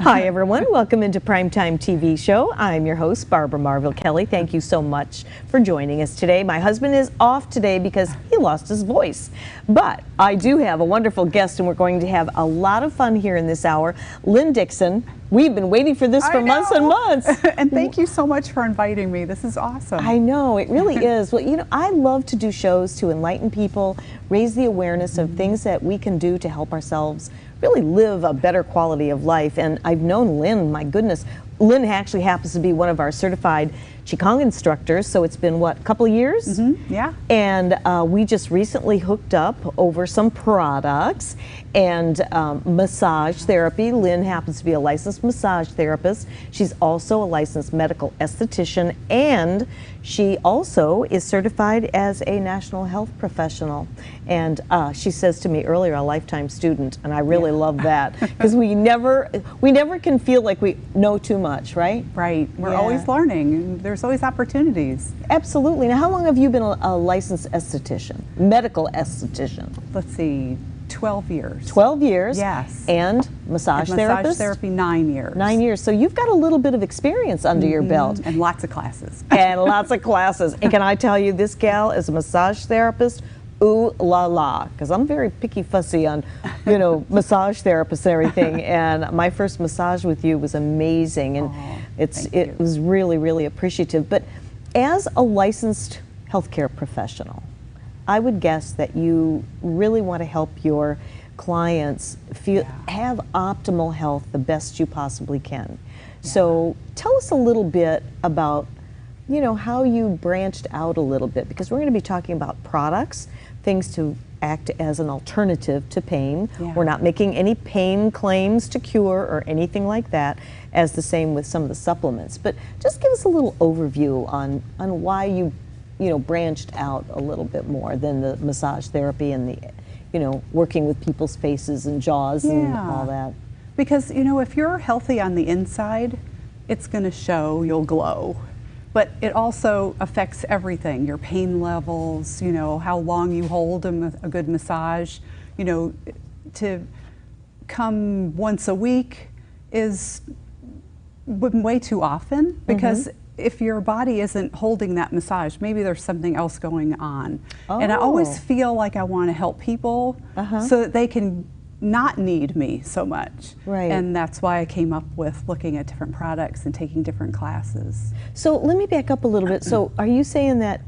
Hi everyone, welcome into Primetime TV Show. I'm your host, Barbara Marville Kelly. Thank you so much for joining us today. My husband is off today because he lost his voice. But I do have a wonderful guest and we're going to have a lot of fun here in this hour. Lynn Dixon. We've been waiting for this for months and months. And thank you so much for inviting me. This is awesome. I know, it really is. Well, you know, I love to do shows to enlighten people, raise the awareness of things that we can do to help ourselves really live a better quality of life. And I've known Lynn, my goodness. Lynn actually happens to be one of our certified Qigong instructors, so it's been, what, a couple of years? Yeah. And we just recently hooked up over some products and massage therapy. Lynn happens to be a licensed massage therapist. She's also a licensed medical esthetician, and she also is certified as a national health professional. And she says to me earlier, a lifetime student, and I really love that, because we never can feel like we know too much, right? Right. We're always learning, and there's always opportunities. Absolutely. Now, how long have you been a licensed esthetician, medical esthetician? Let's see, 12 years. 12 years? Yes. And massage therapist? Massage therapy, 9 years. 9 years. So you've got a little bit of experience under your belt. And lots of classes. And lots of classes. And can I tell you, this gal is a massage therapist. Ooh la la, because I'm very picky fussy on, you know, massage therapists and everything. And my first massage with you was amazing, and it was really, really appreciative. But as a licensed healthcare professional, I would guess that you really want to help your clients have optimal health the best you possibly can. So tell us a little bit about, you know, how you branched out a little bit, because we're going to be talking about products, things to act as an alternative to pain. We're not making any pain claims to cure or anything like that, as the same with some of the supplements. But just give us a little overview on why you branched out a little bit more than the massage therapy and the, you know, working with people's faces and jaws and all that. Because, you know, if you're healthy on the inside, it's going to show, you'll glow. But it also affects everything, your pain levels, you know, how long you hold a good massage. You know, to come once a week is way too often, because if your body isn't holding that massage, maybe there's something else going on. And I always feel like I want to help people so that they can not need me so much. Right. And that's why I came up with looking at different products and taking different classes. So let me back up a little bit. So are you saying that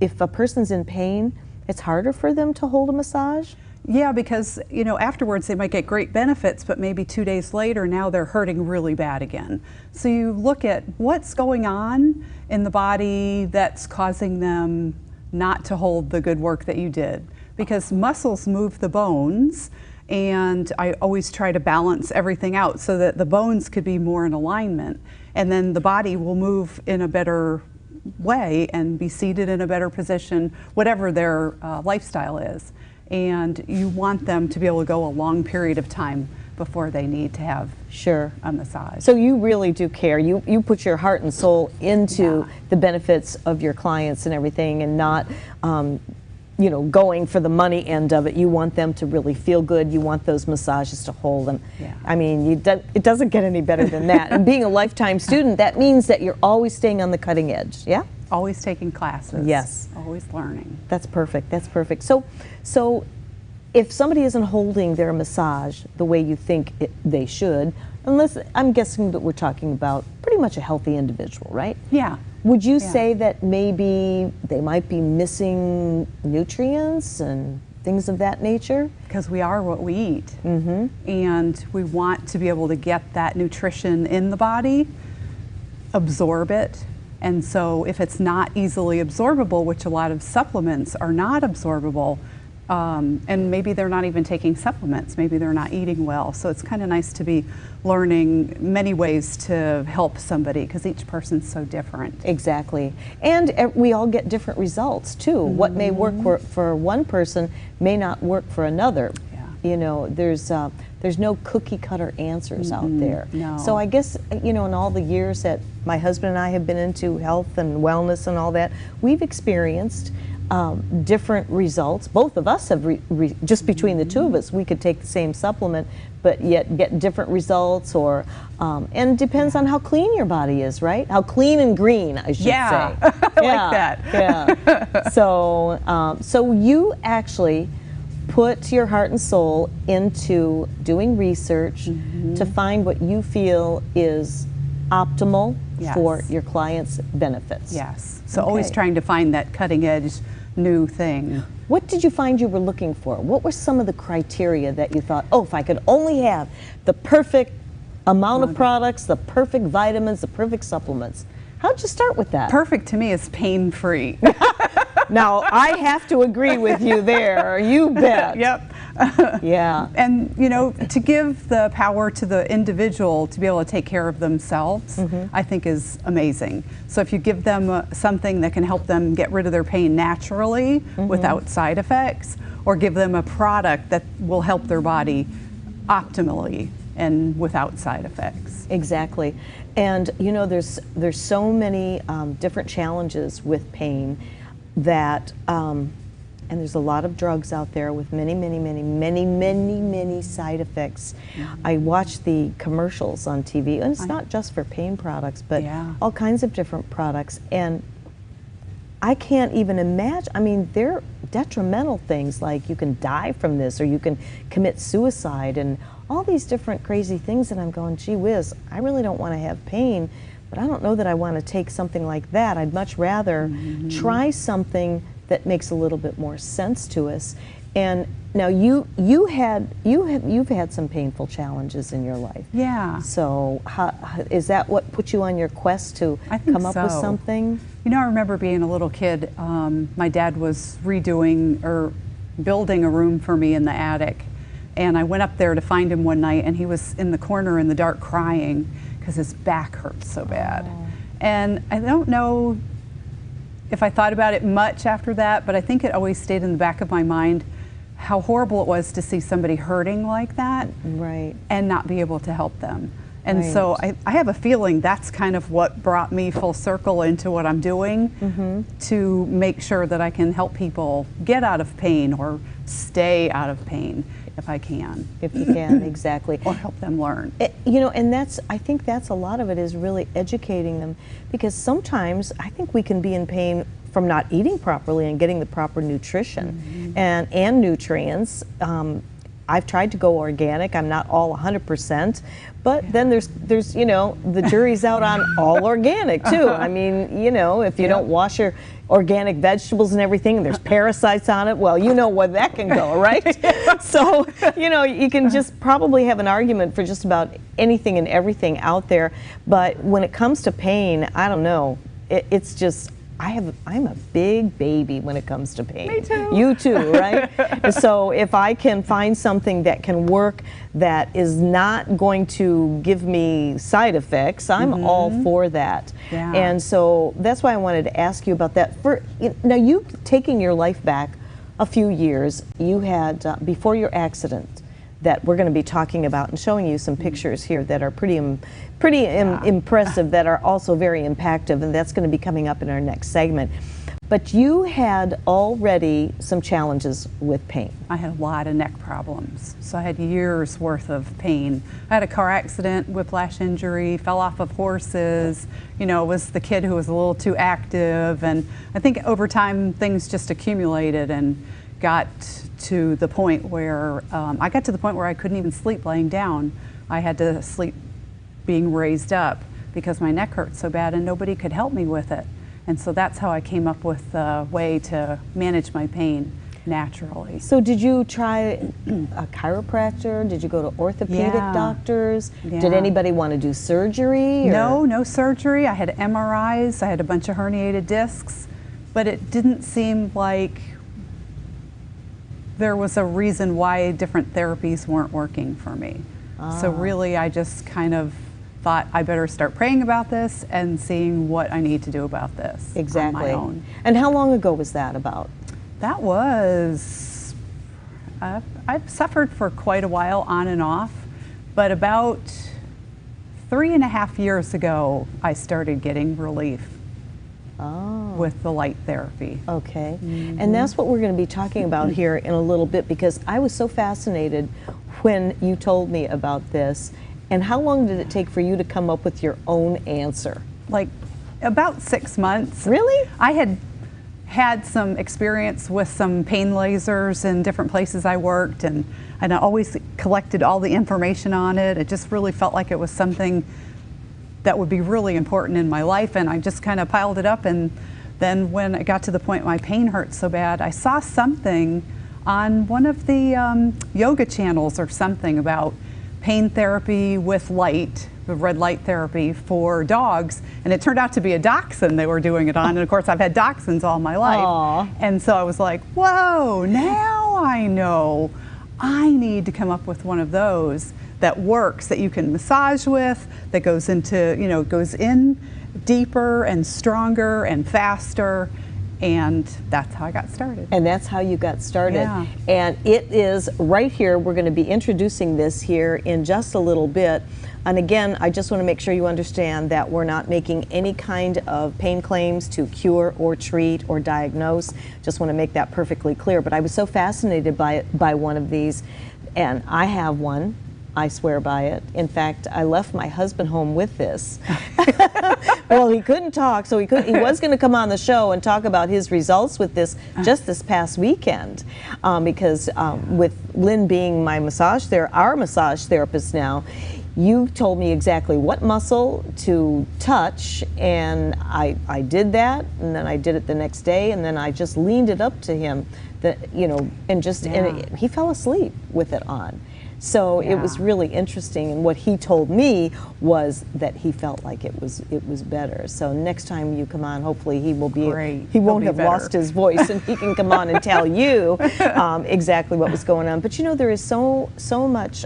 if a person's in pain, it's harder for them to hold a massage? Yeah, because, you know, afterwards they might get great benefits, but maybe 2 days later now they're hurting really bad again. So you look at what's going on in the body that's causing them not to hold the good work that you did. Because muscles move the bones, and I always try to balance everything out so that the bones could be more in alignment, and then the body will move in a better way and be seated in a better position, whatever their lifestyle is. And you want them to be able to go a long period of time before they need to have a massage. So you really do care. You put your heart and soul into the benefits of your clients and everything, and not you know, going for the money end of it. You want them to really feel good. You want those massages to hold them. I mean, it doesn't get any better than that. And being a lifetime student, that means that you're always staying on the cutting edge, yeah? Always taking classes. Yes. Always learning. That's perfect. That's perfect. So if somebody isn't holding their massage the way you think they should, unless I'm guessing that we're talking about pretty much a healthy individual, right? Yeah. Would you Yeah. say that maybe they might be missing nutrients and things of that nature? Because we are what we eat. And we want to be able to get that nutrition in the body, absorb it. And so if it's not easily absorbable, which a lot of supplements are not absorbable, and maybe they're not even taking supplements, maybe they're not eating well. So it's kind of nice to be learning many ways to help somebody, because each person's so different. Exactly. And we all get different results too. What may work for one person may not work for another. Yeah. You know, there's no cookie cutter answers out there. No. So I guess, you know, in all the years that my husband and I have been into health and wellness and all that, we've experienced different results. Both of us have, just between the two of us, we could take the same supplement, but yet get different results, or, and depends on how clean your body is, right? How clean and green, I should say. I like that. Yeah. So, so you actually put your heart and soul into doing research to find what you feel is optimal Yes. for your clients' benefits. Yes. So always Okay. trying to find that cutting edge new thing. What did you find you were looking for? What were some of the criteria that you thought, oh, if I could only have the perfect amount of products, the perfect vitamins, the perfect supplements? How'd you start with that? Perfect to me is pain-free. Now, I have to agree with you there. You bet. Yep. Yeah. And, you know, to give the power to the individual to be able to take care of themselves, I think is amazing. So if you give them something that can help them get rid of their pain naturally without side effects, or give them a product that will help their body optimally and without side effects. Exactly. And you know, there's so many different challenges with pain that, and there's a lot of drugs out there with many side effects. I watch the commercials on TV, and it's not just for pain products, but Yeah. all kinds of different products. And I can't even imagine, I mean, they're detrimental things like you can die from this, or you can commit suicide, and all these different crazy things. And I'm going, gee whiz, I really don't want to have pain, but I don't know that I want to take something like that. I'd much rather try something that makes a little bit more sense to us. And now you've had some painful challenges in your life. Yeah. So is that what put you on your quest to I think come up with so. something? You know, I remember being a little kid, my dad was redoing or building a room for me in the attic. And I went up there to find him one night, and he was in the corner in the dark crying because his back hurt so bad. And I don't know if I thought about it much after that, but I think it always stayed in the back of my mind how horrible it was to see somebody hurting like that Right. and not be able to help them. And so I have a feeling that's kind of what brought me full circle into what I'm doing, to make sure that I can help people get out of pain or stay out of pain if I can, If you can, exactly. or help them learn. You know, and I think that's a lot of it, is really educating them, because sometimes I think we can be in pain from not eating properly and getting the proper nutrition and nutrients. I've tried to go organic. I'm not all 100%, but then there's you know, the jury's out on all organic too. I mean, you know, if you don't wash your organic vegetables and everything, and there's parasites on it, well, you know where that can go, right? So, you know, you can just probably have an argument for just about anything and everything out there. But when it comes to pain, I don't know. It's just, I'm a big baby when it comes to pain. Me too. You too, right? So if I can find something that can work, that is not going to give me side effects, I'm all for that. Yeah. And so that's why I wanted to ask you about that. Now, you taking your life back a few years, you had, before your accident, that we're going to be talking about and showing you some pictures here that are pretty impressive, that are also very impactful, and that's going to be coming up in our next segment. But you had already some challenges with pain. I had a lot of neck problems, so I had years worth of pain. I had a car accident, whiplash injury, fell off of horses, you know, was the kid who was a little too active, and I think over time things just accumulated and got to the point where I couldn't even sleep laying down. I had to sleep being raised up because my neck hurt so bad and nobody could help me with it. And so that's how I came up with a way to manage my pain naturally. So did you try a chiropractor? Did you go to orthopedic Yeah. doctors? Yeah. Did anybody want to do surgery? Or? No surgery. I had MRIs, I had a bunch of herniated discs, but it didn't seem like there was a reason why different therapies weren't working for me. So really I just kind of thought I better start praying about this and seeing what I need to do about this Exactly. on my own. And how long ago was that about? That was, I've suffered for quite a while on and off, but about 3.5 years ago, I started getting relief with the light therapy. Okay. And that's what we're going to be talking about here in a little bit, because I was so fascinated when you told me about this. And how long did it take for you to come up with your own answer? Like about 6 months. Really? I had some experience with some pain lasers in different places I worked, and I always collected all the information on it. It just really felt like it was something that would be really important in my life, and I just kind of piled it up. And then when it got to the point my pain hurt so bad, I saw something on one of the yoga channels or something about pain therapy with light, the red light therapy for dogs, and it turned out to be a dachshund they were doing it on. And of course I've had dachshunds all my life. Aww. And so I was like, whoa, now I know I need to come up with one of those that works, that you can massage with, that goes into, goes in deeper and stronger and faster. And that's how I got started. And that's how you got started. Yeah. And it is right here. We're going to be introducing this here in just a little bit. And again, I just want to make sure you understand that we're not making any kind of pain claims to cure or treat or diagnose. Just want to make that perfectly clear. But I was so fascinated by one of these, and I have one. I swear by it. In fact, I left my husband home with this. Well, he couldn't talk, so he was going to come on the show and talk about his results with this just this past weekend, because with Lynn being our massage therapist now, you told me exactly what muscle to touch, and I did that, and then I did it the next day, and then I just leaned it up to him, and he fell asleep with it on. So it was really interesting, and what he told me was that he felt like it was better. So next time you come on, hopefully he will be Great. he won't have better. lost his voice, and he can come on and tell you exactly what was going on. But there is so much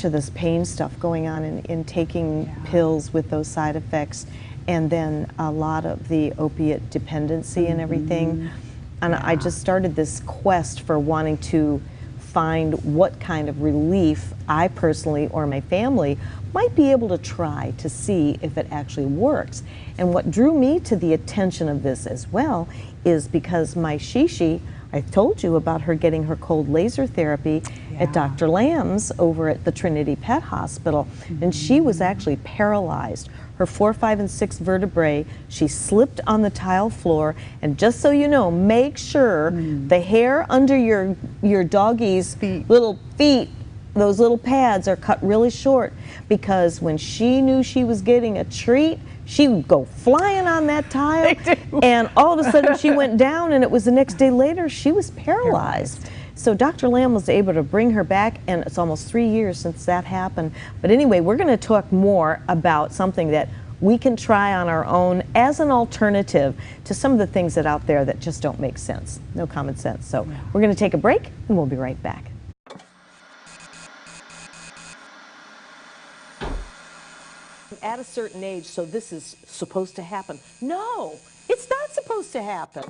of this pain stuff going on in taking pills with those side effects, and then a lot of the opiate dependency and everything. And I just started this quest for wanting to find what kind of relief I personally or my family might be able to try to see if it actually works. And what drew me to the attention of this as well is because my Shishi, I told you about her getting her cold laser therapy at Dr. Lamb's over at the Trinity Pet Hospital, and she was actually paralyzed. Her 4, 5, and 6 vertebrae, she slipped on the tile floor, and just so you know, make sure the hair under your doggie's little feet, those little pads, are cut really short, because when she knew she was getting a treat, she would go flying on that tile, and all of a sudden she went down, and it was the next day later she was paralyzed. So Dr. Lamb was able to bring her back, and it's almost 3 years since that happened. But anyway, we're going to talk more about something that we can try on our own as an alternative to some of the things that out there that just don't make sense, no common sense. So we're going to take a break, and we'll be right back. At a certain age, so this is supposed to happen. No, it's not supposed to happen.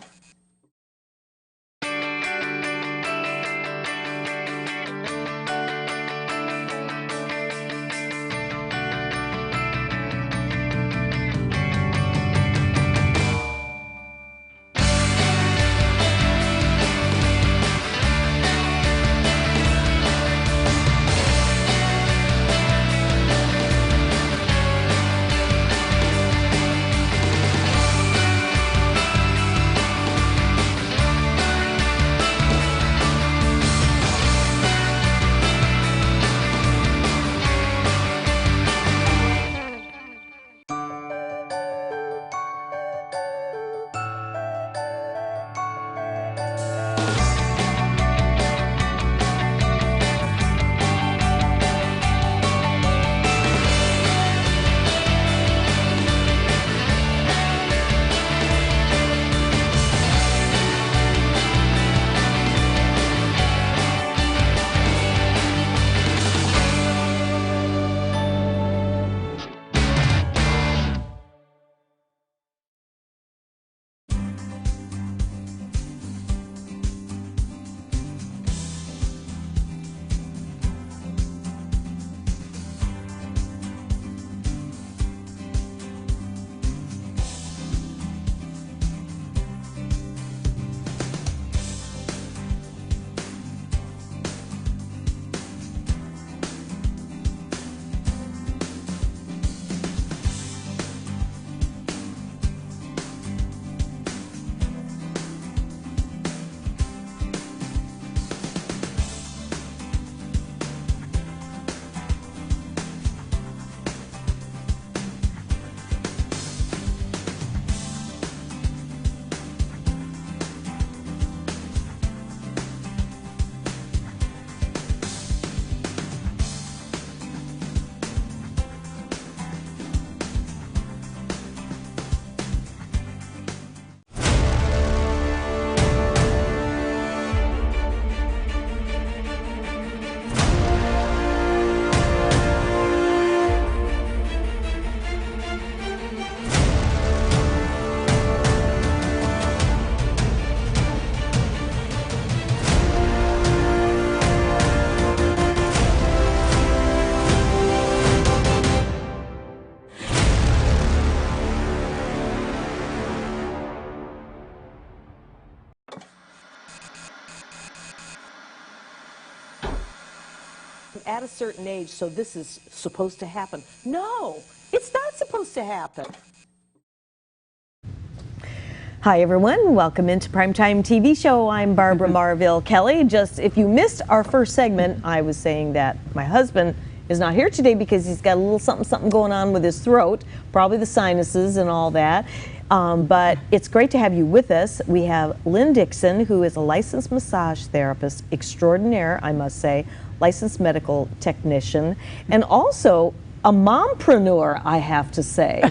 at a certain age, so this is supposed to happen. No, it's not supposed to happen. Hi everyone, welcome into Primetime TV Show. I'm Barbara Marville Kelly. Just if you missed our first segment, I was saying that my husband is not here today because he's got a little something going on with his throat, probably the sinuses and all that. But it's great to have you with us. We have Lynn Dixon, who is a licensed massage therapist extraordinaire, I must say, licensed medical technician, and also a mompreneur, I have to say.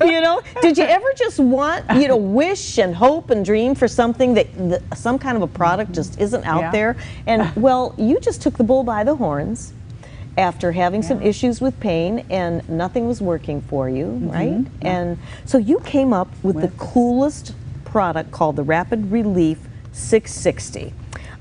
You know, did you ever just want, wish and hope and dream for something that some kind of a product just isn't out there? And well, you just took the bull by the horns after having some issues with pain and nothing was working for you, right? And so you came up with the coolest product called the Rapid Relief 660.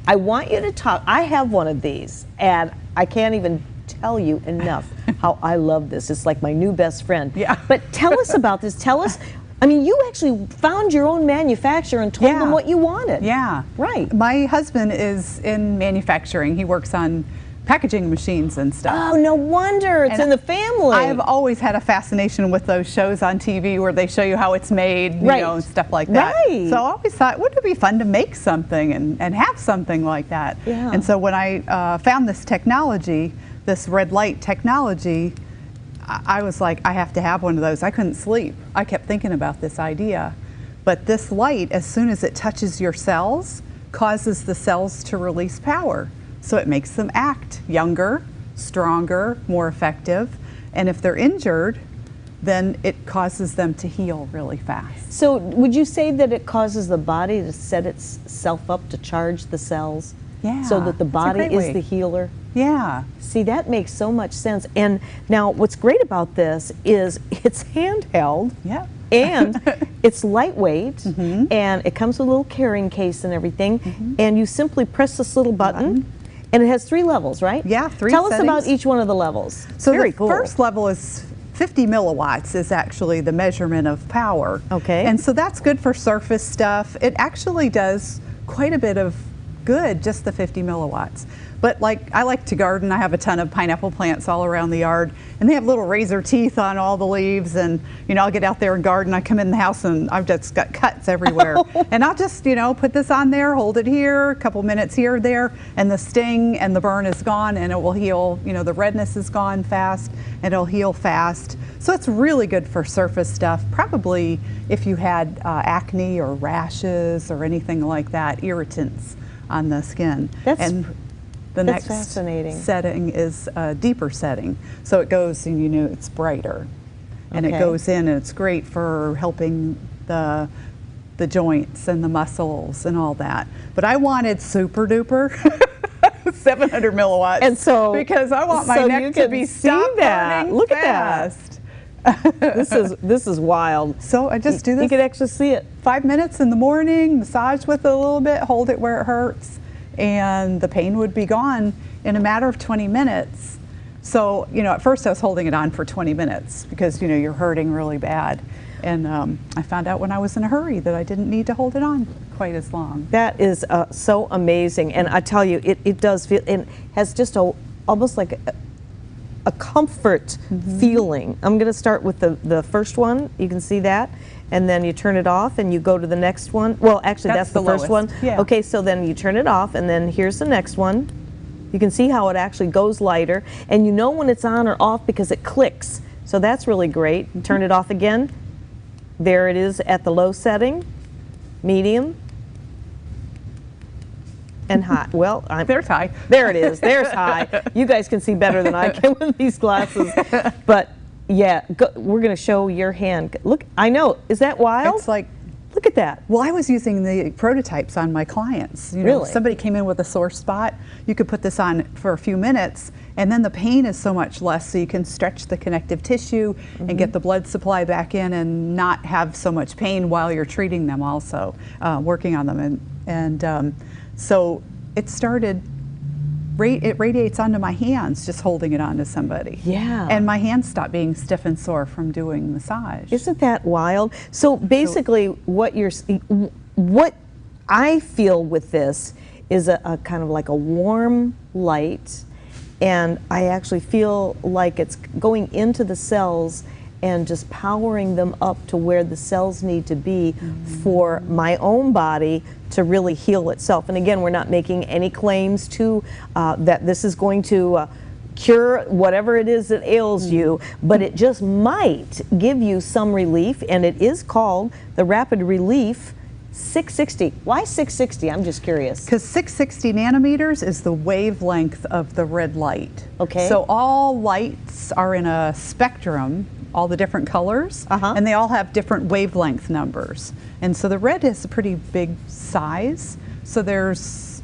I want you to talk. I have one of these and I can't even tell you enough how I love this. It's like my new best friend. Yeah. But tell us about this. Tell us, I mean, you actually found your own manufacturer and told them what you wanted. Yeah. Right. My husband is in manufacturing. He works on packaging machines and stuff. Oh, no wonder. It's in the family. I've always had a fascination with those shows on TV where they show you how it's made, you know, and stuff like that. Right. So I always thought, wouldn't it be fun to make something and have something like that? Yeah. And so when I found this technology, this red light technology, I was like, I have to have one of those. I couldn't sleep. I kept thinking about this idea. But this light, as soon as it touches your cells, causes the cells to release power. So it makes them act younger, stronger, more effective. And if they're injured, then it causes them to heal really fast. So would you say that it causes the body to set itself up to charge the cells? Yeah. So that the body is the healer? Yeah. See, that makes so much sense. And now what's great about this is it's handheld. Yeah. And it's lightweight, and it comes with a little carrying case and everything, and you simply press this little button, and it has 3 levels, right? Yeah, 3 Tell settings. us about each one of the levels. So Very the cool. first level is 50 milliwatts is actually the measurement of power. Okay. And so that's good for surface stuff. It actually does quite a bit of good, just the 50 milliwatts. But like, I like to garden. I have a ton of pineapple plants all around the yard, and they have little razor teeth on all the leaves. And I'll get out there and garden. I come in the house and I've just got cuts everywhere. And I'll just put this on there, hold it here, a couple minutes here or there, and the sting and the burn is gone, and it will heal. The redness is gone fast, and it'll heal fast. So it's really good for surface stuff. Probably if you had acne or rashes or anything like that, irritants on the skin. The next fascinating. setting is a deeper setting. So it goes and it's brighter. And it goes in and it's great for helping the joints and the muscles and all that. But I wanted super duper 700 milliwatts. And so because I want my neck to be stop burning Look fast. at that. This is wild. So I just do this. You can actually see it. 5 minutes in the morning, massage with it a little bit, hold it where it hurts, and the pain would be gone in a matter of 20 minutes. So, at first I was holding it on for 20 minutes because, you're hurting really bad. And I found out when I was in a hurry that I didn't need to hold it on quite as long. That is so amazing. And I tell you, it does feel, it has just almost like a comfort feeling. I'm going to start with the first one. You can see that. And then you turn it off and you go to the next one. Well, actually, that's the first one. Yeah. Okay, so then you turn it off and then here's the next one. You can see how it actually goes lighter. And you know when it's on or off because it clicks. So that's really great. Turn it off again. There it is at the low setting, medium, and high. Well, there's high. There it is. There's high. You guys can see better than I can with these glasses. But yeah, we're going to show your hand. Look, I know. Is that wild? It's like, look at that. Well, I was using the prototypes on my clients. Really? Somebody came in with a sore spot. You could put this on for a few minutes, and then the pain is so much less, so you can stretch the connective tissue and get the blood supply back in and not have so much pain while you're treating them also, working on them. And so it started, it radiates onto my hands just holding it onto somebody. Yeah. And my hands stopped being stiff and sore from doing massage. Isn't that wild? So basically what I feel with this is a kind of like a warm light, and I actually feel like it's going into the cells and just powering them up to where the cells need to be for my own body to really heal itself. And again, we're not making any claims to that this is going to cure whatever it is that ails you, but it just might give you some relief, and it is called the Rapid Relief 660. Why 660? I'm just curious. Because 660 nanometers is the wavelength of the red light. Okay. So all lights are in a spectrum, all the different colors, and they all have different wavelength numbers. And so the red is a pretty big size. So there's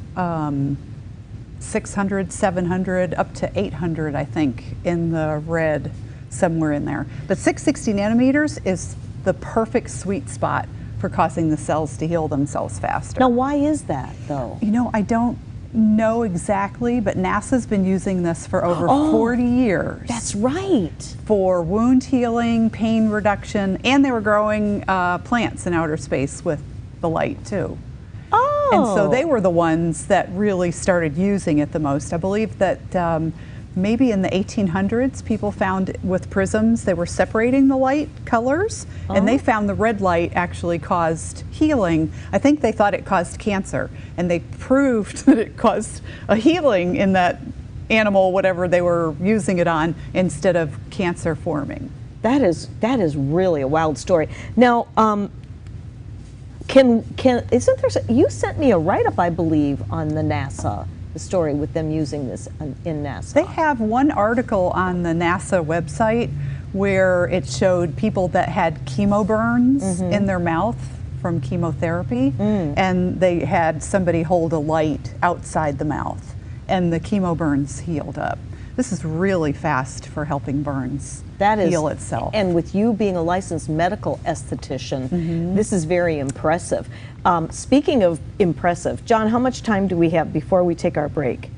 600, 700, up to 800, I think, in the red, somewhere in there. But 660 nanometers is the perfect sweet spot for causing the cells to heal themselves faster. Now, why is that, though? You know, I don't know exactly, but NASA's been using this for over 40 years. That's right. For wound healing, pain reduction, and they were growing plants in outer space with the light, too. Oh. And so they were the ones that really started using it the most. I believe that maybe in the 1800s, people found with prisms, they were separating the light colors, and they found the red light actually caused healing. I think they thought it caused cancer, and they proved that it caused a healing in that animal, whatever they were using it on, instead of cancer forming. That is really a wild story. Now, isn't there? You sent me a write-up, I believe, on the NASA. The story with them using this in NASA. They have one article on the NASA website where it showed people that had chemo burns in their mouth from chemotherapy, and they had somebody hold a light outside the mouth, and the chemo burns healed up. This is really fast for helping burns heal itself. And with you being a licensed medical esthetician, this is very impressive. Speaking of impressive, John, how much time do we have before we take our break?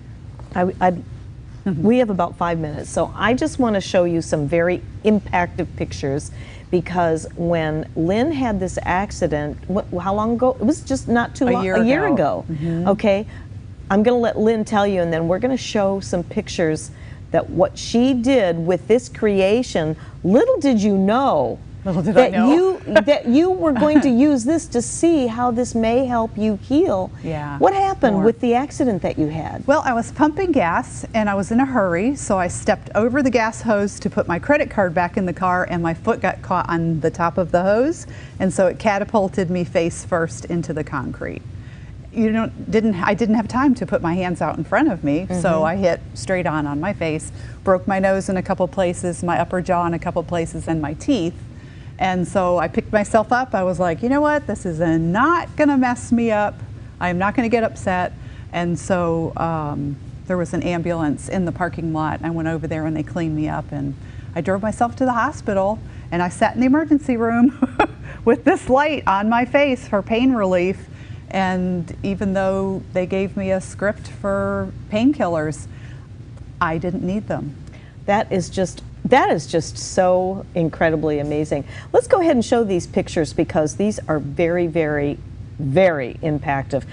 We have about 5 minutes, so I just want to show you some very impactful pictures, because when Lynn had this accident, how long ago? It was just not too long, a year ago. Okay, I'm going to let Lynn tell you, and then we're going to show some pictures that what she did with this creation. Little did you know that you were going to use this to see how this may help you heal. Yeah. What happened with the accident that you had? Well, I was pumping gas and I was in a hurry, so I stepped over the gas hose to put my credit card back in the car, and my foot got caught on the top of the hose, and so it catapulted me face first into the concrete. I didn't have time to put my hands out in front of me, so I hit straight on my face, broke my nose in a couple places, my upper jaw in a couple places, and my teeth. And so I picked myself up. I was like, you know what, this is not gonna mess me up. I'm not gonna get upset. And so there was an ambulance in the parking lot. I went over there and they cleaned me up, and I drove myself to the hospital, and I sat in the emergency room with this light on my face for pain relief. And even though they gave me a script for painkillers, I didn't need them. That is just so incredibly amazing. Let's go ahead and show these pictures, because these are very, very, very impactful.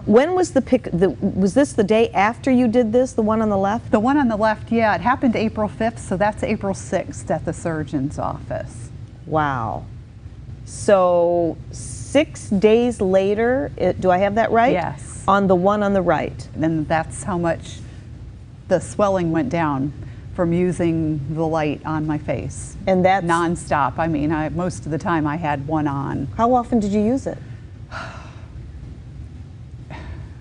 When was was this the day after you did this, the one on the left? The one on the left, yeah, it happened April 5th, so that's April 6th at the surgeon's office. Wow. So 6 days later, do I have that right? Yes. On the one on the right. And that's how much the swelling went down from using the light on my face. And that's nonstop. I mean, most of the time I had one on. How often did you use it?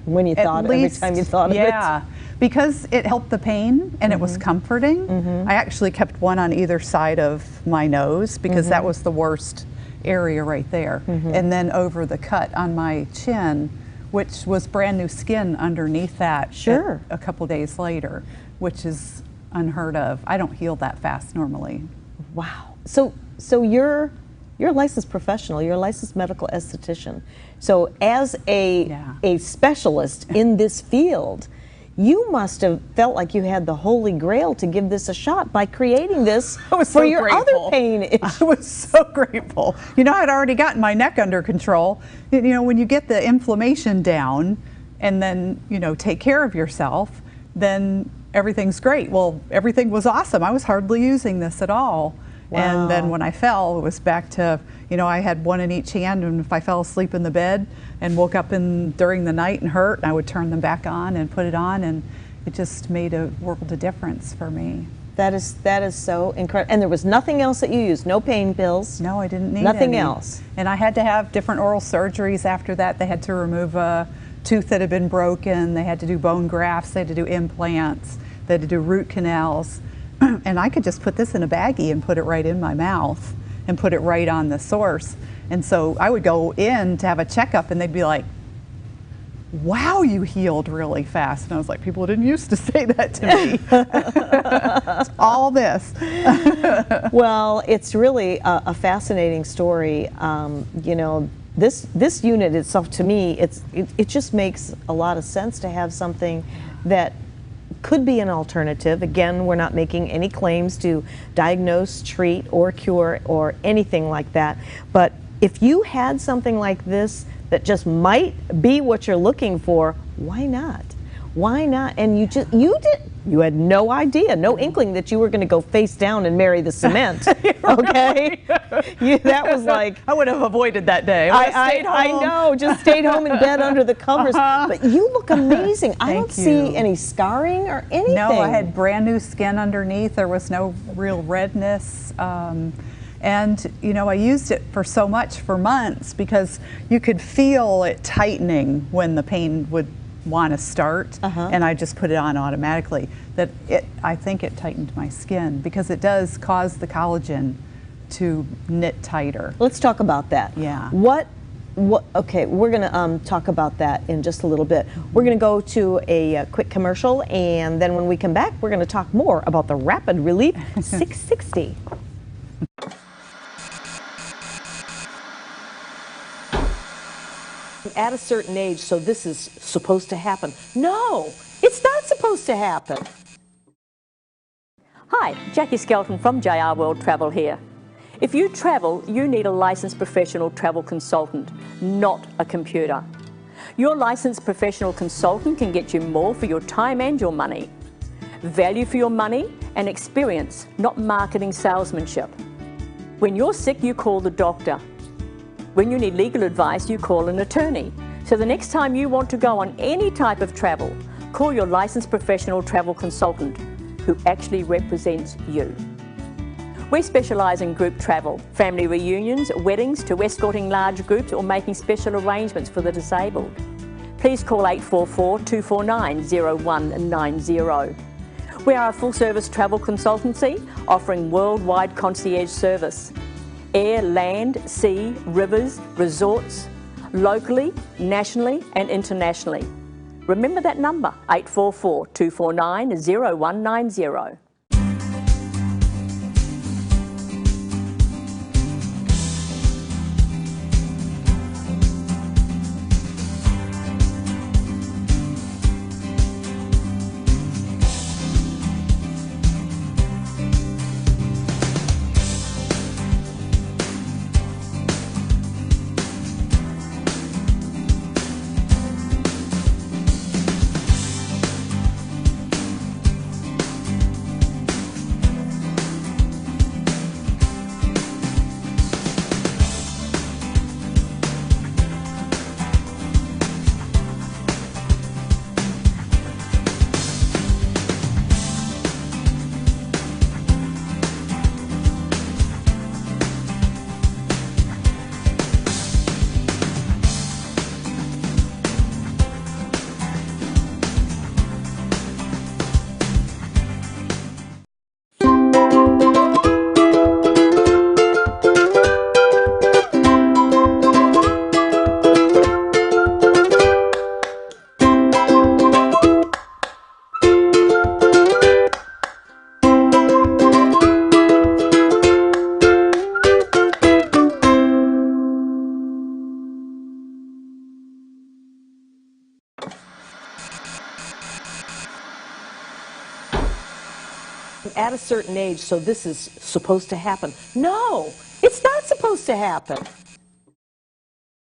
When you thought, every time you thought of it? Yeah, because it helped the pain and it was comforting. I actually kept one on either side of my nose, because that was the worst area right there. And then over the cut on my chin, which was brand new skin underneath that a couple days later, which is unheard of. I don't heal that fast normally. Wow. So you're a licensed professional, you're a licensed medical esthetician. So as a specialist in this field, you must have felt like you had the holy grail to give this a shot by creating this for your other pain issues. I was so grateful. You know, I'd already gotten my neck under control. You know, when you get the inflammation down, and then, you know, take care of yourself, then everything's great. Well, everything was awesome. I was hardly using this at all. Wow. And then when I fell, it was back to, you know, I had one in each hand, and if I fell asleep in the bed and woke up during the night and hurt, I would turn them back on and put it on, and it just made a world of difference for me. That is so incredible. And there was nothing else that you used? No pain pills? No, I didn't need nothing any. else. And I had to have different oral surgeries after that. They had to remove a tooth that had been broken. They had to do bone grafts. They had to do implants. They had to do root canals. And I could just put this in a baggie and put it right in my mouth and put it right on the source. And so I would go in to have a checkup, and they'd be like, wow, you healed really fast. And I was like, people didn't used to say that to me. It's all this. Well, it's really a fascinating story. You know, this unit itself, to me, it just makes a lot of sense to have something that could be an alternative. Again, we're not making any claims to diagnose, treat, or cure, or anything like that. But if you had something like this that just might be what you're looking for, why not? Why not? And you had no idea, no inkling that you were going to go face down and marry the cement. Okay, that was like, I would have avoided that day. I know, just stayed home in bed under the covers. But you look amazing. I don't see any scarring or anything. No, I had brand new skin underneath. There was no real redness. And you know, I used it for months because you could feel it tightening when the pain would want to start, and I just put it on automatically. I think it tightened my skin because it does cause the collagen to knit tighter. Let's talk about that. Yeah. Okay, we're going to talk about that in just a little bit. We're going to go to a quick commercial, and then when we come back, we're going to talk more about the Rapid Relief 660. At a certain age, so this is supposed to happen. No, it's not supposed to happen. Hi, Jackie Skelton from JR World Travel here. If you travel, you need a licensed professional travel consultant, not a computer. Your licensed professional consultant can get you more for your time and your money. Value for your money and experience, not marketing salesmanship. When you're sick, you call the doctor. When you need legal advice, you call an attorney. So the next time you want to go on any type of travel, call your licensed professional travel consultant who actually represents you. We specialise in group travel, family reunions, weddings, to escorting large groups or making special arrangements for the disabled. Please call 844-249-0190. We are a full-service travel consultancy offering worldwide concierge service. Air, land, sea, rivers, resorts, locally, nationally and internationally. Remember that number, 844-249-0190. At a certain age, so this is supposed to happen. No, it's not supposed to happen.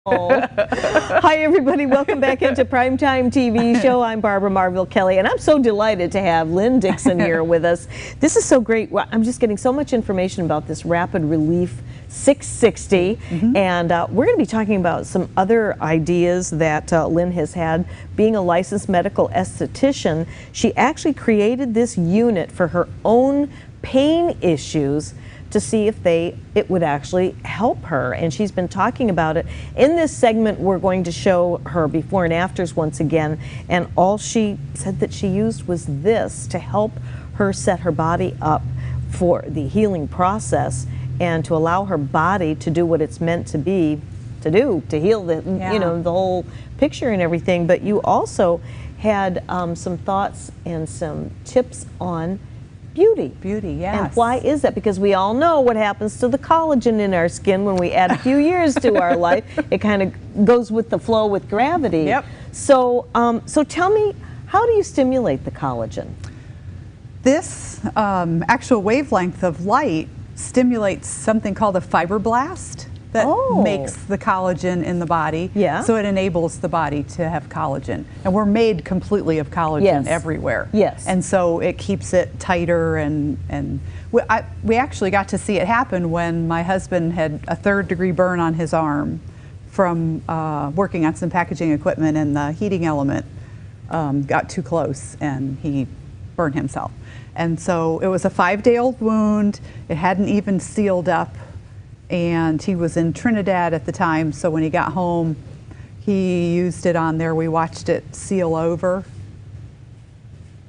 Hi, everybody. Welcome back into Primetime TV Show. I'm Barbara Marville Kelly, and I'm so delighted to have Lynn Dixon here with us. This is so great. I'm just getting so much information about this Rapid Relief 660, and we're going to be talking about some other ideas that Lynn has had. Being a licensed medical esthetician, she actually created this unit for her own pain issues to see if it would actually help her, and she's been talking about it. In this segment, we're going to show her before and afters once again, and all she said that she used was this to help her set her body up for the healing process and to allow her body to do what it's meant to be, to heal the, you know, the whole picture and everything. But you also had some thoughts and some tips on beauty. Beauty, yes. And why is that? Because we all know what happens to the collagen in our skin when we add a few years to our life. It kind of goes with the flow with gravity. Yep. So, so tell me, how do you stimulate the collagen? This actual wavelength of light stimulates something called a fibroblast that makes the collagen in the body. Yeah. So it enables the body to have collagen. And we're made completely of collagen everywhere. Yes. And so it keeps it tighter, and we actually got to see it happen when my husband had a 3rd-degree burn on his arm from working on some packaging equipment, and the heating element got too close and he burned himself. And so it was a 5-day-old wound. It hadn't even sealed up. And he was in Trinidad at the time, so when he got home, he used it on there. We watched it seal over,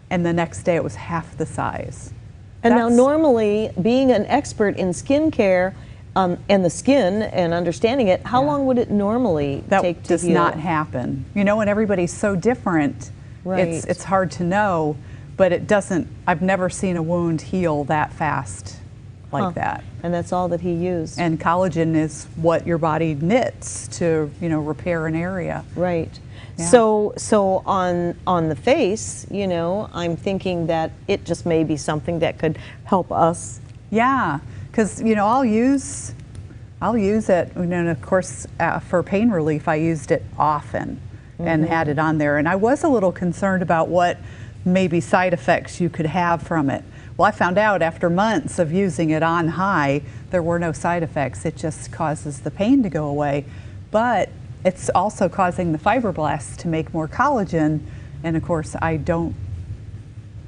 and the next day it was half the size. And now normally, being an expert in skincare and the skin and understanding it, how long would it normally take to heal? That does not happen. You know, and everybody's so different, it's hard to know, but it doesn't, I've never seen a wound heal that fast like that. And that's all that he used. And collagen is what your body knits to, you know, repair an area. Right. Yeah. So on the face, you know, I'm thinking that it just may be something that could help us. Yeah, because, you know, I'll use it, you know, and of course for pain relief I used it often and had it on there. And I was a little concerned about what maybe side effects you could have from it. Well, I found out after months of using it on high, there were no side effects. It just causes the pain to go away. But it's also causing the fibroblasts to make more collagen. And of course, I don't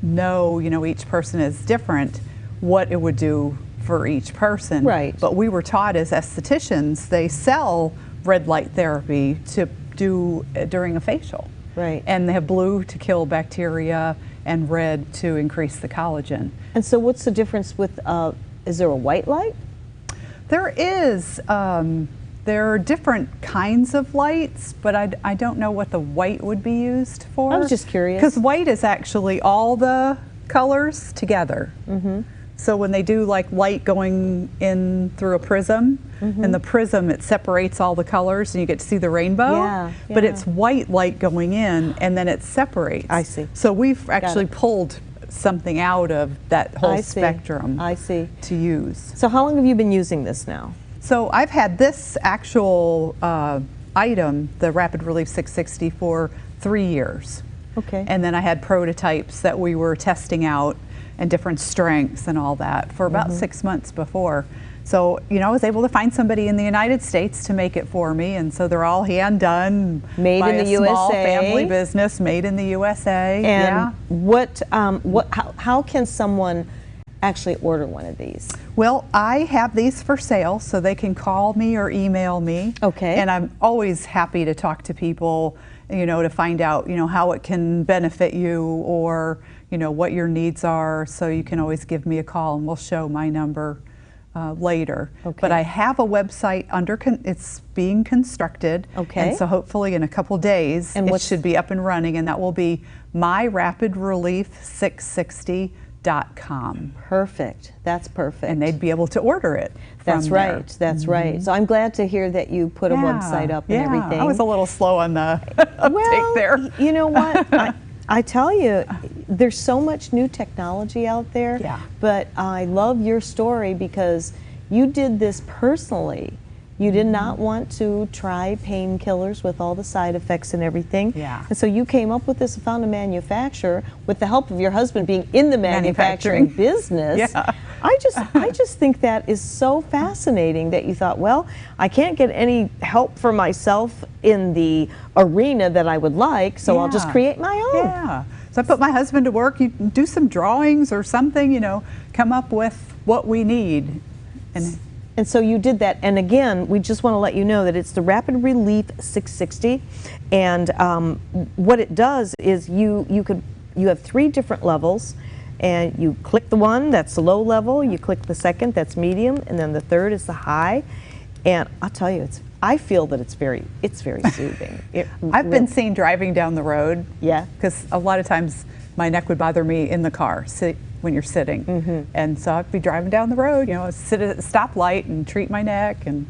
know, you know, each person is different, what it would do for each person. Right. But we were taught as estheticians, they sell red light therapy to do during a facial. Right. And they have blue to kill bacteria and red to increase the collagen. And so what's the difference with, is there a white light? There is. There are different kinds of lights, but I don't know what the white would be used for. I was just curious. Because white is actually all the colors together. So when they do like light going in through a prism, and the prism, it separates all the colors and you get to see the rainbow. But it's white light going in and then it separates. I see. So we've actually pulled something out of that whole spectrum to use. So how long have you been using this now? So I've had this actual item, the Rapid Relief 660, for 3 years. Okay. And then I had prototypes that we were testing out and different strengths and all that for about 6 months before. So, you know, I was able to find somebody in the United States to make it for me, and so they're all hand done, made by in the a small USA. family business, made in the USA. And how can someone actually order one of these? Well, I have these for sale, so they can call me or email me. Okay. And I'm always happy to talk to people, you know, to find out, you know, how it can benefit you or, you know, what your needs are. So you can always give me a call and we'll show my number later. Okay. But I have a website it's being constructed. Okay. And so hopefully in a couple days it should be up and running, and that will be myrapidrelief660.com. Perfect. That's perfect. And they'd be able to order it. That's from right. there. That's right. So I'm glad to hear that you put a website up and everything. I was a little slow on the uptake there. You know what? I tell you, there's so much new technology out there. Yeah. But I love your story because you did this personally You did not want to try painkillers with all the side effects and everything. Yeah. And so you came up with this and found a manufacturer with the help of your husband being in the manufacturing business. Yeah. I just think that is so fascinating that you thought, well, I can't get any help for myself in the arena that I would like, so I'll just Yeah. create my own. Yeah. So I put my husband to work. You do some drawings or something, you know, come up with what we need. And so you did that. And again, we just want to let you know that it's the Rapid Relief 660. And what it does is you have 3 different levels. And you click the one, that's the low level. You click the second, that's medium. And then the third is the high. And I'll tell you, I feel that it's very soothing. I've been seen driving down the road. Yeah. Because a lot of times my neck would bother me in the car when you're sitting. Mm-hmm. And so I'd be driving down the road, you know, sit at a stoplight and treat my neck. And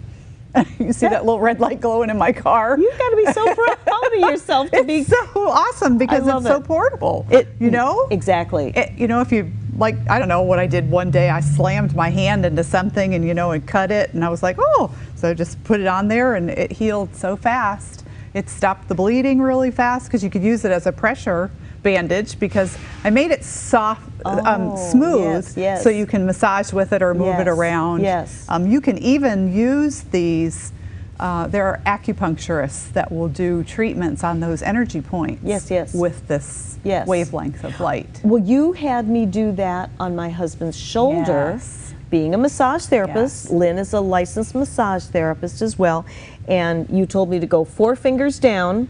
you see that little red light glowing in my car. You've got to be so proud of yourself to be It's so awesome because I love it's so it. portable. You know? Exactly. You know, if you, like, I don't know what I did one day, I slammed my hand into something and, you know, and cut it. And I was like, oh, so I just put it on there and it healed so fast. It stopped the bleeding really fast because you could use it as a pressure bandage because I made it soft, smooth, yes. so you can massage with it or move it Yes, around. yes. You can even use these. There are acupuncturists that will do treatments on those energy points. Yes. With this Yes. wavelength of light. Well, you had me do that on my husband's shoulder. Yes. Being a massage therapist, Yes. Lynn is a licensed massage therapist as well, and you told me to go 4 fingers down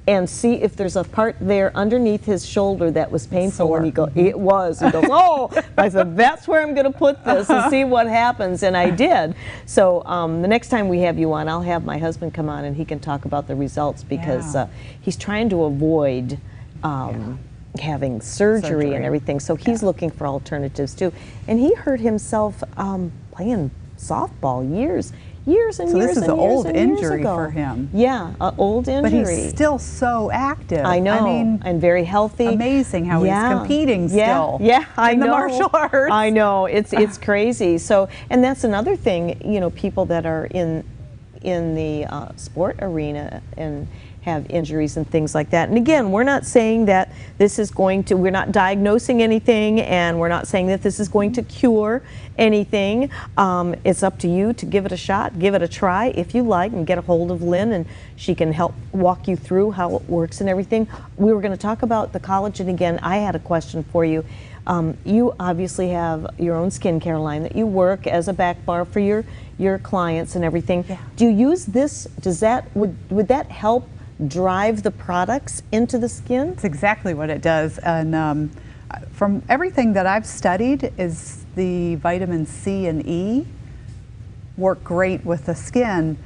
and see if there's a part there underneath his shoulder that was painful. Sore. And he goes, it was. He goes, oh. I said, that's where I'm going to put this and see what happens. And I did. So the next time we have you on, I'll have my husband come on and he can talk about the results because Yeah. he's trying to avoid having surgery and everything. So he's looking for alternatives too. And he hurt himself playing softball years and So years this is and an years old and years injury ago. for him. Yeah, an old But injury. he's still so active. I know, I mean, and very healthy. amazing how he's competing still. Yeah, I in know. the martial arts. I know, it's crazy. So, and that's another thing. You know, people that are in the sport arena and have injuries and things like that. And again, we're not saying that this is going to, we're not diagnosing anything, and we're not saying that this is going to cure anything. It's up to you to give it a shot, give it a try if you like, and get a hold of Lynn, and she can help walk you through how it works and everything. We were going to talk about the collagen again. I had a question for you. You obviously have your own skincare line that you work as a back bar for your clients and everything. Yeah. Do you use this? Does that would that help drive the products into the skin? That's exactly what it does. And from everything that I've studied, is the vitamin C and E work great with the skin,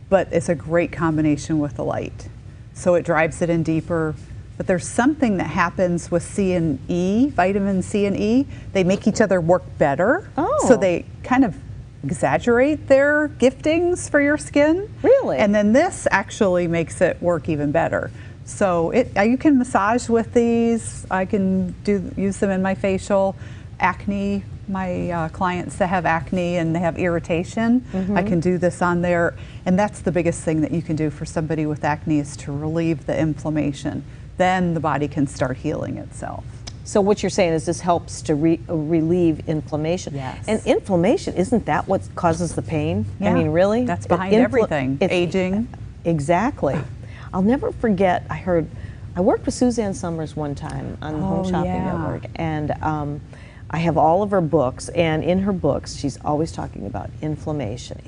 but it's a great combination with the light. So it drives it in deeper. But there's something that happens with C and E, vitamin C and E. They make each other work better. Oh. So they kind of exaggerate their giftings for your skin. Really? And then this actually makes it work even better. So you can massage with these. I can use them in my facial. Acne, my clients that have acne and they have irritation, I can do this on there. And that's the biggest thing that you can do for somebody with acne, is to relieve the inflammation. Then the body can start healing itself. So what you're saying is this helps to relieve inflammation. Yes. And inflammation, isn't that what causes the pain? I Yeah, mean, really? that's behind everything. Aging. Exactly. I'll never forget, I worked with Suzanne Summers one time on the Home Shopping yeah. Network, and I have all of her books, and in her books, she's always talking about inflammation.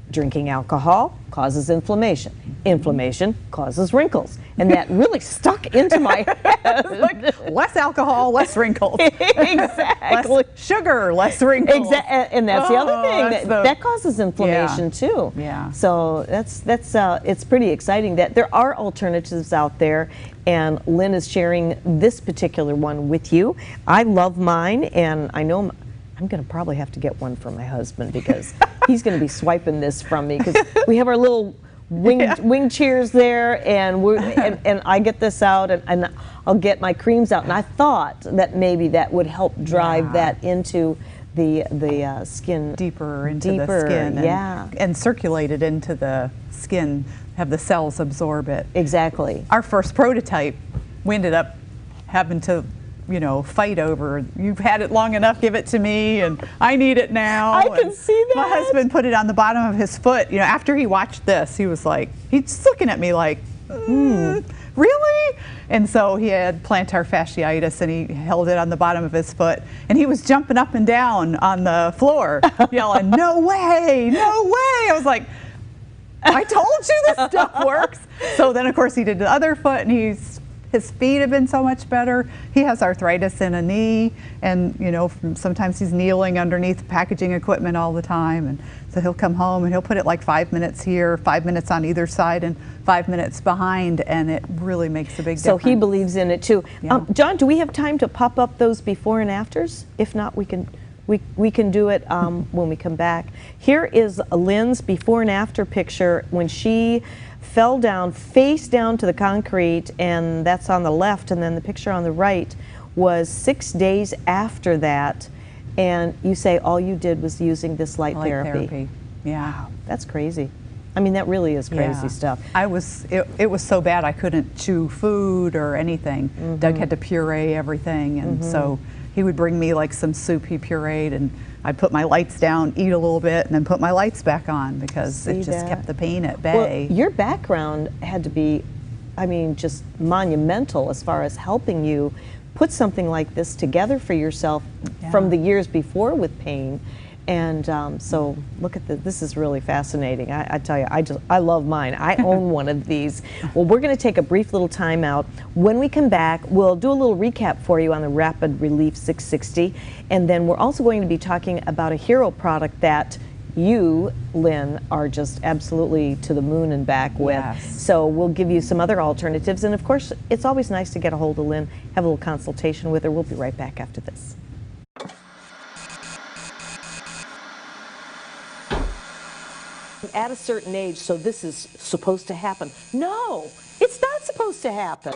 Drinking alcohol causes inflammation. Inflammation causes wrinkles. And that really stuck into my head. Like, less alcohol, less wrinkles. Exactly. Less sugar, less wrinkles. And that's the other thing that causes inflammation too. Yeah. So that's it's pretty exciting that there are alternatives out there, and Lynn is sharing this particular one with you. I love mine, and I know I'm going to probably have to get one for my husband because he's going to be swiping this from me, because we have our little wing chairs there, and and I get this out, and I'll get my creams out, and I thought that maybe that would help drive that into the skin deeper into the Deeper, skin yeah. and circulate it into the skin, have the cells absorb it. Exactly. Our first prototype, we ended up having to, you know, fight over, you've had it long enough, give it to me, and I need it now. I can And see that. My husband put it on the bottom of his foot. You know, after he watched this, he was like, he's looking at me like, really? And so he had plantar fasciitis, and he held it on the bottom of his foot, and he was jumping up and down on the floor, yelling, no way, no way. I was like, I told you this stuff works. So then, of course, he did the other foot, and his feet have been so much better. He has arthritis in a knee, and you know, sometimes he's kneeling underneath packaging equipment all the time, and so he'll come home and he'll put it like 5 minutes here, 5 minutes on either side, and 5 minutes behind, and it really makes a big So difference. he believes in it too. Yeah. John, do we have time to pop up those before and afters? If not, we can do it when we come back. Here is Lynn's before and after picture when she fell down, face down to the concrete, and that's on the left, and then the picture on the right was 6 days after that, and you say all you did was using this light therapy. Yeah. That's crazy. I mean, that really is crazy Yeah. stuff. It was so bad I couldn't chew food or anything. Doug had to puree everything, and so he would bring me like some soup he pureed, and I'd put my lights down, eat a little bit, and then put my lights back on because See it just that? kept the pain at Well, bay. your background had to be, I mean, just monumental as far as helping you put something like this together for yourself from Yeah. the years before with pain. And so look at this is really fascinating. I tell you, I love mine. I own one of these. Well, we're going to take a brief little time out. When we come back, we'll do a little recap for you on the Rapid Relief 660. And then we're also going to be talking about a hero product that you, Lynn, are just absolutely to the moon and back with. Yes. So we'll give you some other alternatives. And of course, it's always nice to get a hold of Lynn, have a little consultation with her. We'll be right back after this. At a certain age, so this is supposed to happen. No, it's not supposed to happen.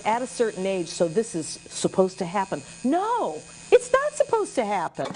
at a certain age, so this is supposed to happen. No, it's not supposed to happen.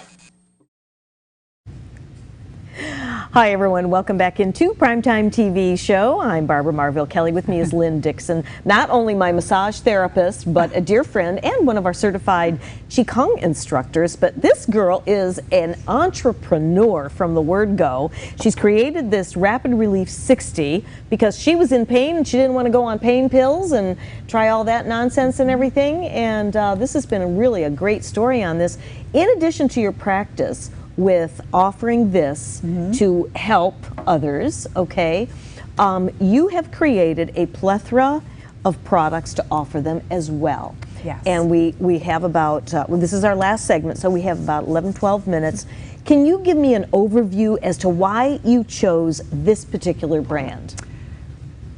Hi everyone, welcome back into Primetime TV Show. I'm Barbara Marville. Kelly with me is Lynn Dixon, not only my massage therapist, but a dear friend and one of our certified Qigong instructors. But this girl is an entrepreneur from the word go. She's created this Rapid Relief 60 because she was in pain and she didn't want to go on pain pills and try all that nonsense and everything. And this has been really a great story on this. In addition to your practice with offering this to help others, okay, you have created a plethora of products to offer them as well. Yes. And we have about, well, this is our last segment, so we have about 11, 12 minutes. Can you give me an overview as to why you chose this particular brand?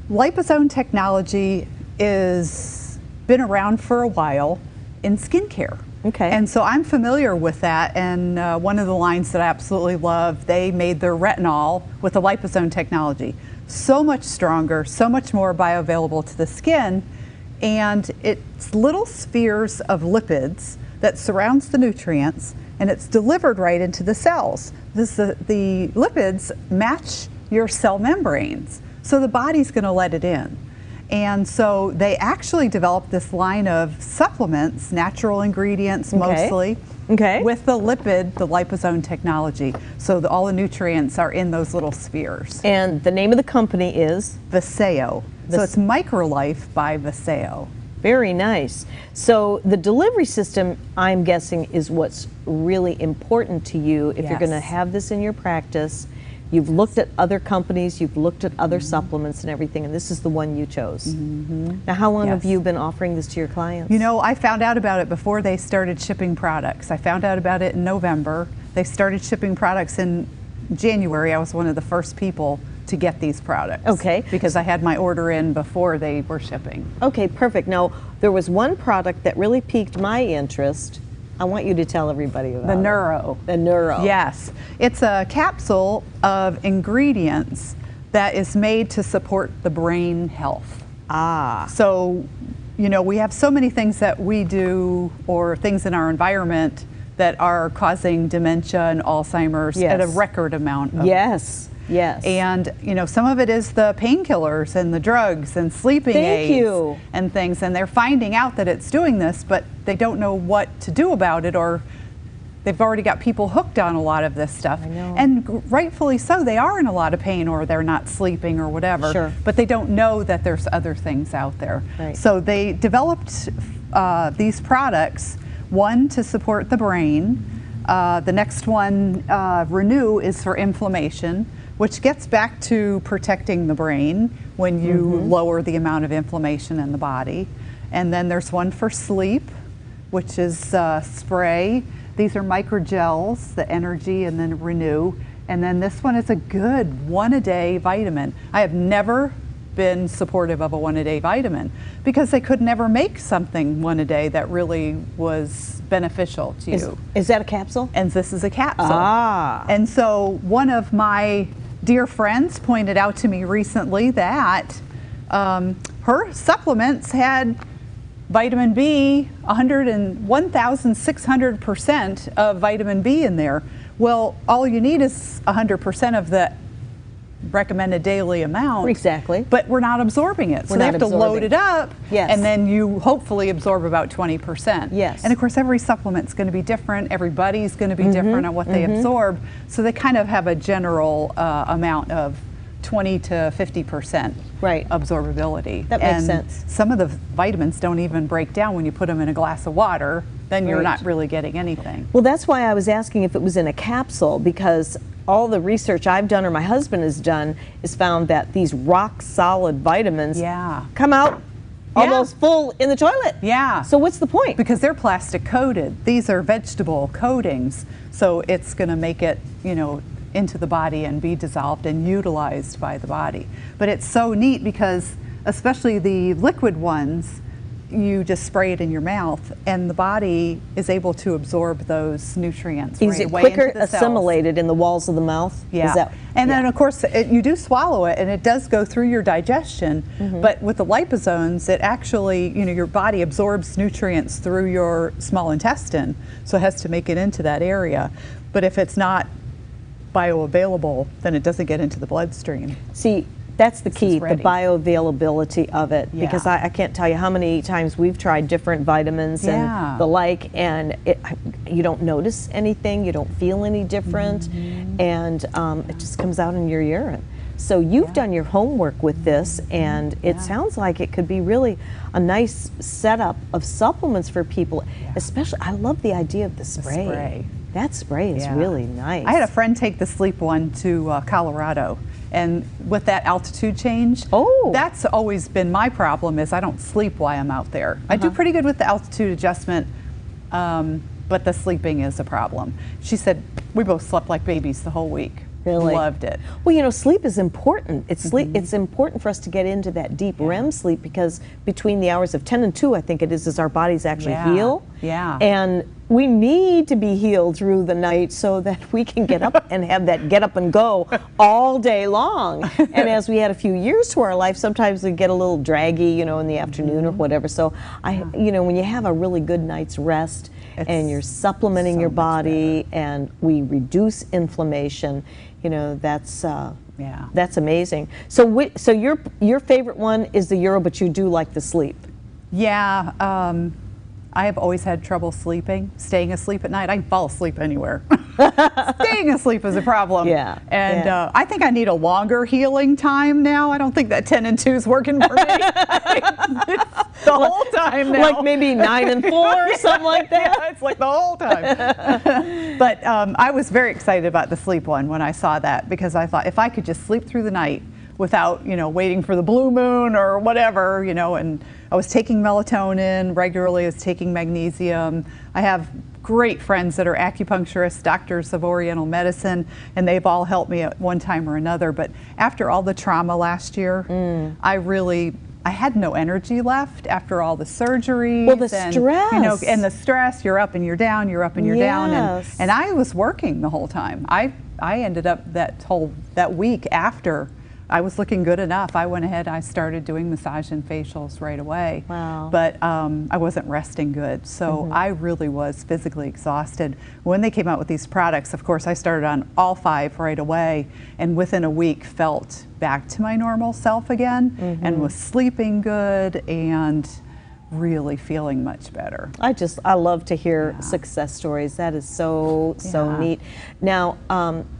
Liposome technology is been around for a while in skincare. Okay. And so I'm familiar with that, and one of the lines that I absolutely love, they made their retinol with the liposome technology. So much stronger, so much more bioavailable to the skin, and it's little spheres of lipids that surrounds the nutrients, and it's delivered right into the cells. The lipids match your cell membranes, so the body's going to let it in. And so they actually developed this line of supplements, natural ingredients mostly, with the liposome technology. So all the nutrients are in those little spheres. And the name of the company is? Viseo. So it's MicroLife by Viseo. Very nice. So the delivery system, I'm guessing, is what's really important to you if you're going to have this in your practice. You've looked at other companies, you've looked at other supplements and everything, and this is the one you chose. Now, how long have you been offering this to your clients? You know, I found out about it before they started shipping products. I found out about it in November. They started shipping products in January. I was one of the first people to get these products. Okay. Because I had my order in before they were shipping. Okay, perfect. Now, there was one product that really piqued my interest. I want you to tell everybody about the it. Neuro. The Neuro. Yes. It's a capsule of ingredients that is made to support the brain health. Ah. So, you know, we have so many things that we do or things in our environment that are causing dementia and Alzheimer's at a record amount of Yes. And, you know, some of it is the painkillers and the drugs and sleeping aids and things. And they're finding out that it's doing this, but they don't know what to do about it, or they've already got people hooked on a lot of this stuff. I know. And rightfully so, they are in a lot of pain or they're not sleeping or whatever. Sure. But they don't know that there's other things out there. Right. So they developed these products, one to support the brain. The next one, Renew, is for inflammation, which gets back to protecting the brain when you lower the amount of inflammation in the body. And then there's one for sleep, which is spray. These are microgels, the Energy and then Renew. And then this one is a good one-a-day vitamin. I have never been supportive of a one-a-day vitamin because they could never make something one-a-day that really was beneficial to you. Is that a capsule? And this is a capsule. Ah. And so one of my dear friends pointed out to me recently that her supplements had vitamin B, 1,600% of vitamin B in there. Well, all you need is 100% of the recommended daily amount. Exactly. But we're not absorbing it. So they have to load it up, and then you hopefully absorb about 20%. Yes. And of course, every supplement's going to be different. Everybody's going to be different on what they absorb. So they kind of have a general amount of 20 to 50% absorbability. That makes sense. Some of the vitamins don't even break down when you put them in a glass of water. Then you're not really getting anything. Well, that's why I was asking if it was in a capsule, because all the research I've done or my husband has done is found that these rock solid vitamins come out almost full in the toilet. Yeah. So what's the point? Because they're plastic coated. These are vegetable coatings. So it's going to make it, you know, into the body and be dissolved and utilized by the body. But it's so neat because especially the liquid ones, you just spray it in your mouth, and the body is able to absorb those nutrients. Is right it away quicker into the cells. assimilated in the walls of the mouth? Yeah. Is that, and then of course you do swallow it, and it does go through your digestion. But with the liposomes, it actually, your body absorbs nutrients through your small intestine, so it has to make it into that area. But if it's not bioavailable, then it doesn't get into the bloodstream. See, that's the key, the ready. bioavailability of it. Yeah. Because I can't tell you how many times we've tried different vitamins Yeah. and the like, and you don't notice anything, you don't feel any different, and it just comes out in your urine. So you've done your homework with this, and it sounds like it could be really a nice setup of supplements for people. Especially, I love the idea of the spray. spray. That spray is Yeah. really nice. I had a friend take the sleep one to Colorado, and with that altitude change, that's always been my problem, is I don't sleep while I'm out there. I do pretty good with the altitude adjustment, but the sleeping is a problem. She said we both slept like babies the whole week. Really? Loved it. Well, sleep is important. It's important for us to get into that deep REM sleep, because between the hours of 10 and 2, I think it is, our bodies actually heal. Yeah. And we need to be healed through the night so that we can get up and have that get up and go all day long. And as we add a few years to our life, sometimes we get a little draggy, in the afternoon or whatever. So when you have a really good night's rest, and you're supplementing your body, and we reduce inflammation, that's amazing. So your favorite one is the Euro, but you do like the sleep. Yeah, I have always had trouble staying asleep at night. I can fall asleep anywhere. Staying asleep is a problem. Yeah. And I think I need a longer healing time now. I don't think that 10 and 2 is working for me. The whole time now. Like maybe 9 and 4 or something like that. Yeah, it's like the whole time. But I was very excited about the sleep one when I saw that, because I thought if I could just sleep through the night without, waiting for the blue moon or whatever, and I was taking melatonin regularly, I was taking magnesium. I have great friends that are acupuncturists, doctors of Oriental medicine, and they've all helped me at one time or another. But after all the trauma last year, I had no energy left after all the surgeries. Well, the stress. And the stress, you're up and you're down, you're up and you're down. Yes. And I was working the whole time. I ended up that week after I was looking good enough, I went ahead, I started doing massage and facials right away. Wow. But I wasn't resting good, so I really was physically exhausted. When they came out with these products, of course, I started on all 5 right away, and within a week felt back to my normal self again, and was sleeping good and really feeling much better. I love to hear success stories. That is so neat. Now,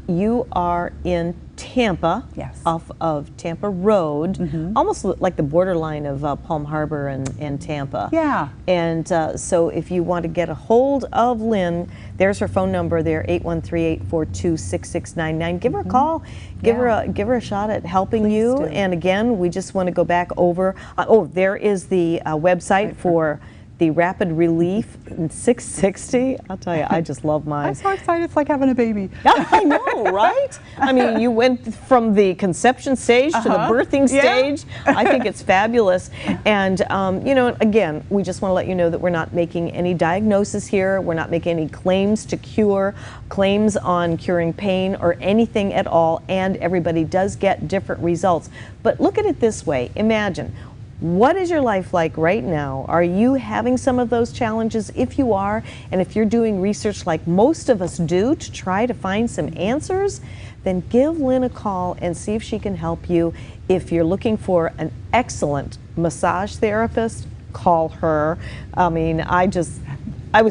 you are in Tampa, off of Tampa Road, almost like the borderline of Palm Harbor and Tampa. Yeah. And so if you want to get a hold of Lynn, there's her phone number there, 813-842-6699. Give her a call. Give her a shot at helping you. do. And again, we just want to go back over. There is the website for the Rapid Relief 660. I'll tell you, I just love mine. I'm so excited, it's like having a baby. I know, right? I mean, you went from the conception stage to the birthing stage. I think it's fabulous. And, again, we just want to let you know that we're not making any diagnosis here. We're not making any claims to cure, claims on curing pain or anything at all. And everybody does get different results. But look at it this way. Imagine, what is your life like right now? Are you having some of those challenges? If you are, and if you're doing research like most of us do to try to find some answers, then give Lynn a call and see if she can help you. If you're looking for an excellent massage therapist, call her. I mean, I was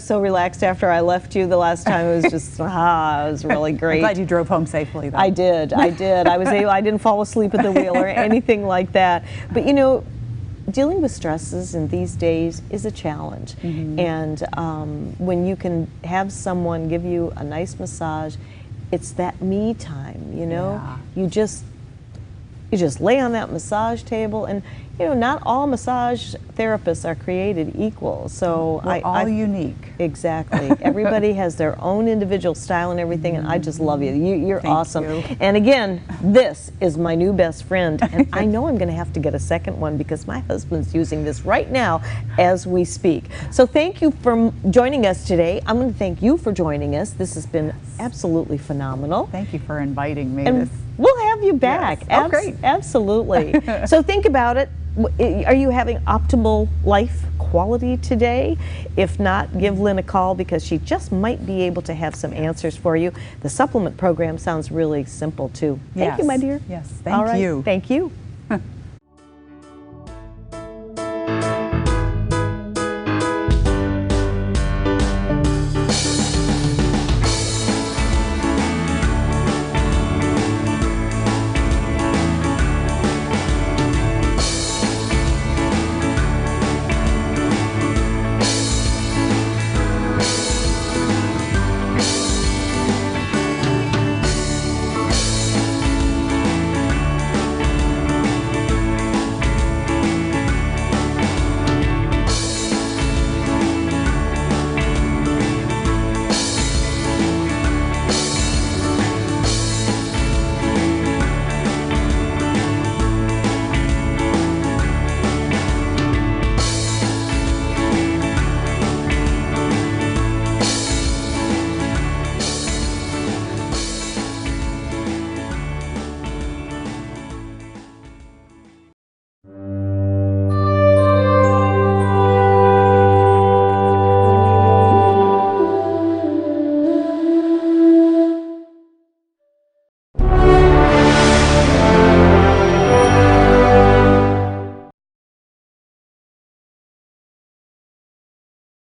so relaxed after I left you the last time. It was just, it was really great. I'm glad you drove home safely, though. I did. I didn't fall asleep at the wheel or anything like that. But dealing with stresses in these days is a challenge. And when you can have someone give you a nice massage, it's that me time, Yeah. You just lay on that massage table, and you know, not all massage therapists are created equal. So We're all unique. Exactly. Everybody has their own individual style and everything, and I just love you. You're Thank awesome. you. And again, this is my new best friend, and I know I'm going to have to get a second one because my husband's using this right now as we speak. So thank you for joining us today. I'm going to thank you for joining us. This has been absolutely phenomenal. Thank you for inviting me. And we'll have you back. Yes. Oh, great. Absolutely. So think about it. Are you having optimal life quality today? If not, give Lynn a call because she just might be able to have some answers for you. The supplement program sounds really simple too. Thank you, my dear. Yes, All thank right. you. Thank you.